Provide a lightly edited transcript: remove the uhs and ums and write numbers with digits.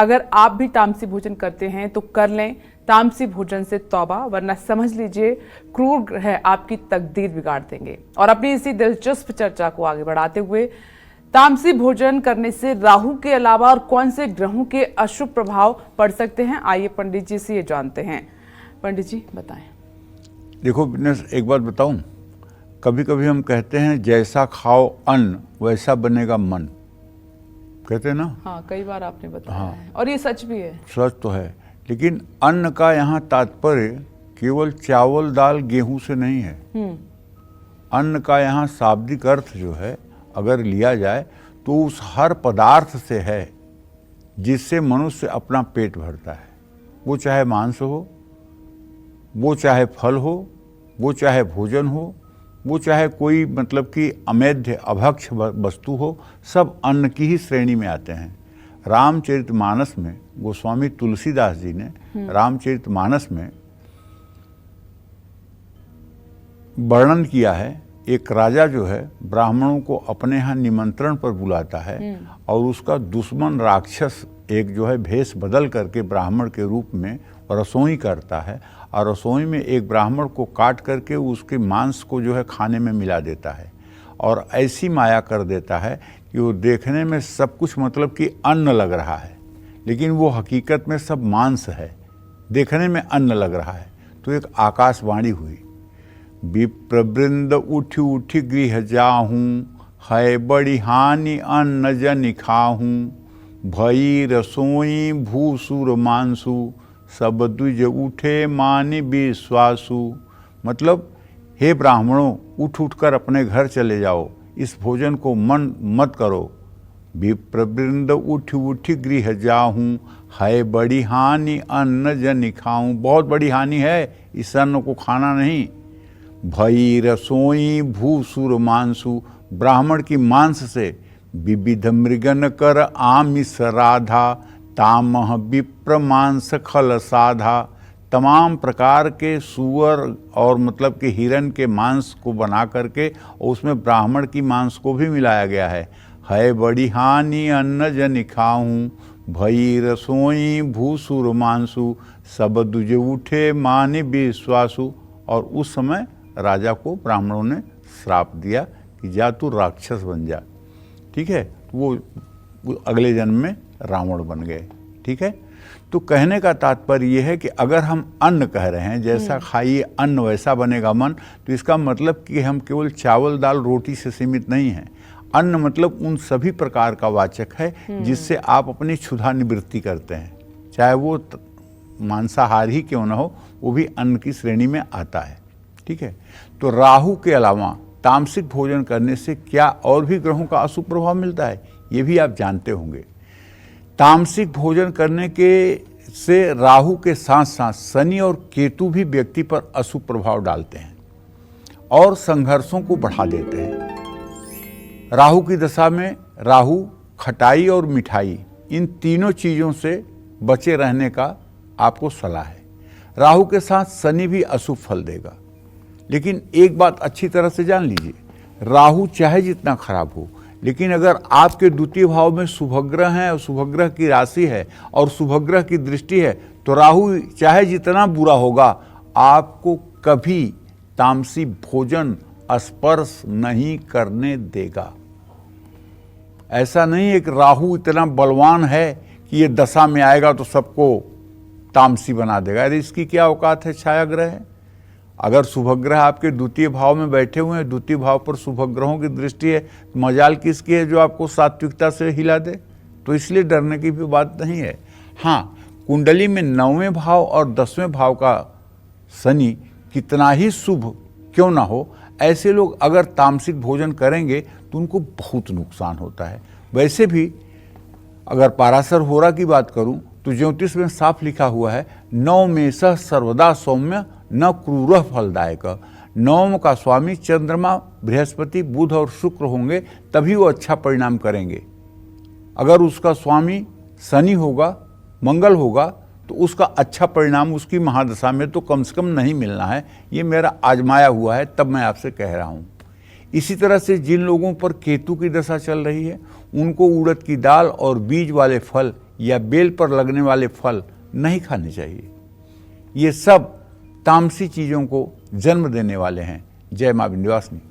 अगर आप भी तामसी भोजन करते हैं तो कर लें तामसी भोजन से तौबा, वरना समझ लीजिए क्रूर ग्रह आपकी तकदीर बिगाड़ देंगे। और अपनी इसी दिलचस्प चर्चा को आगे बढ़ाते हुए, तामसी भोजन करने से राहु के अलावा और कौन से ग्रहों के अशुभ प्रभाव पड़ सकते हैं, आइए पंडित जी से ये जानते हैं। पंडित जी बताएं। देखो बिजनेस, एक बात बताऊं, कभी कभी हम कहते हैं जैसा खाओ अन्न वैसा बनेगा मन, कहते हैं ना। हाँ, कई बार आपने बताया हाँ, है और ये सच भी है। सच तो है, लेकिन अन्न का यहाँ तात्पर्य केवल चावल दाल गेहूं से नहीं है। अन्न का यहाँ शाब्दिक अर्थ जो है अगर लिया जाए तो उस हर पदार्थ से है जिससे मनुष्य अपना पेट भरता है। वो चाहे मांस हो, वो चाहे फल हो, वो चाहे भोजन हो, वो चाहे कोई मतलब कि अमेध्य अभक्ष वस्तु हो, सब अन्न की ही श्रेणी में आते हैं। रामचरितमानस में गोस्वामी तुलसीदास जी ने रामचरितमानस में वर्णन किया है, एक राजा जो है ब्राह्मणों को अपने यहाँ निमंत्रण पर बुलाता है और उसका दुश्मन राक्षस एक जो है भेष बदल करके ब्राह्मण के रूप में रसोई करता है और रसोई में एक ब्राह्मण को काट करके उसके मांस को जो है खाने में मिला देता है और ऐसी माया कर देता है कि वो देखने में सब कुछ मतलब कि अन्न लग रहा है, लेकिन वो हकीकत में सब मांस है, देखने में अन्न लग रहा है। तो एक आकाशवाणी हुई, विप्रवृंद उठी उठी गृह जाहूँ, है बड़ी हानि अन्न जनि खाहूँ, भई रसोई भूसुर मांसु, सब द्विज उठे मानि विश्वासु। मतलब हे ब्राह्मणों, उठ उठकर अपने घर चले जाओ, इस भोजन को मन मत करो। विप्रवृंद उठी उठी गृह जाहूँ, है बड़ी हानि अन्न जनि खाऊं, बहुत बड़ी हानि है, इस अन्न को खाना नहीं। भई रसोई भूसुर मांसु, ब्राह्मण की मांस से विविध मृगन कर आमिष राधा, तामह विप्र मांस खल साधा। तमाम प्रकार के सुअर और मतलब कि हिरन के मांस को बना करके और उसमें ब्राह्मण की मांस को भी मिलाया गया है बड़ी हानि अन्न जनि खाऊं, भई रसोई भूसुर मांसु, सब दुज उठे मानि विश्वासु। और उस समय राजा को ब्राह्मणों ने श्राप दिया कि जा तू राक्षस बन जा, ठीक है। वो अगले जन्म में रावण बन गए, ठीक है। तो कहने का तात्पर्य यह है कि अगर हम अन्न कह रहे हैं, जैसा खाइए अन्न वैसा बनेगा मन, तो इसका मतलब कि हम केवल चावल दाल रोटी से सीमित नहीं हैं। अन्न मतलब उन सभी प्रकार का वाचक है जिससे आप अपनी क्षुधा निवृत्ति करते हैं, चाहे वो मांसाहार ही क्यों न हो, वो भी अन्न की श्रेणी में आता है, ठीक है। तो राहु के अलावा तामसिक भोजन करने से क्या और भी ग्रहों का अशुभ प्रभाव मिलता है, ये भी आप जानते होंगे। तामसिक भोजन करने के से राहु के साथ साथ शनि और केतु भी व्यक्ति पर अशुभ प्रभाव डालते हैं और संघर्षों को बढ़ा देते हैं। राहु की दशा में राहु खटाई और मिठाई, इन तीनों चीज़ों से बचे रहने का आपको सलाह है। राहु के साथ शनि भी अशुभ फल देगा, लेकिन एक बात अच्छी तरह से जान लीजिए, राहु चाहे जितना खराब हो, लेकिन अगर आपके द्वितीय भाव में शुभग्रह हैं और शुभग्रह की राशि है और शुभग्रह की दृष्टि है, तो राहु चाहे जितना बुरा होगा आपको कभी तामसी भोजन स्पर्श नहीं करने देगा। ऐसा नहीं है कि राहु इतना बलवान है कि ये दशा में आएगा तो सबको तामसी बना देगा। अरे इसकी क्या औकात है, छाया ग्रह है। अगर शुभग्रह आपके द्वितीय भाव में बैठे हुए हैं, द्वितीय भाव पर शुभग्रहों की दृष्टि है, तो मजाल किसकी है जो आपको सात्विकता से हिला दे। तो इसलिए डरने की भी बात नहीं है। हाँ, कुंडली में 9वें भाव और 10वें भाव का शनि कितना ही शुभ क्यों ना हो, ऐसे लोग अगर तामसिक भोजन करेंगे तो उनको बहुत नुकसान होता है। वैसे भी अगर पाराशर होरा की बात करूं तो ज्योतिष में साफ लिखा हुआ है, 9 में सह सर्वदा सौम्य न क्रूर फलदायक। 9 का स्वामी चंद्रमा, बृहस्पति, बुध और शुक्र होंगे तभी वो अच्छा परिणाम करेंगे। अगर उसका स्वामी शनि होगा, मंगल होगा, तो उसका अच्छा परिणाम उसकी महादशा में तो कम से कम नहीं मिलना है। ये मेरा आजमाया हुआ है, तब मैं आपसे कह रहा हूँ। इसी तरह से जिन लोगों पर केतु की दशा चल रही है, उनको उड़द की दाल और बीज वाले फल या बेल पर लगने वाले फल नहीं खाने चाहिए। ये सब तामसी चीज़ों को जन्म देने वाले हैं। जय माँ विंध्यवासिनी।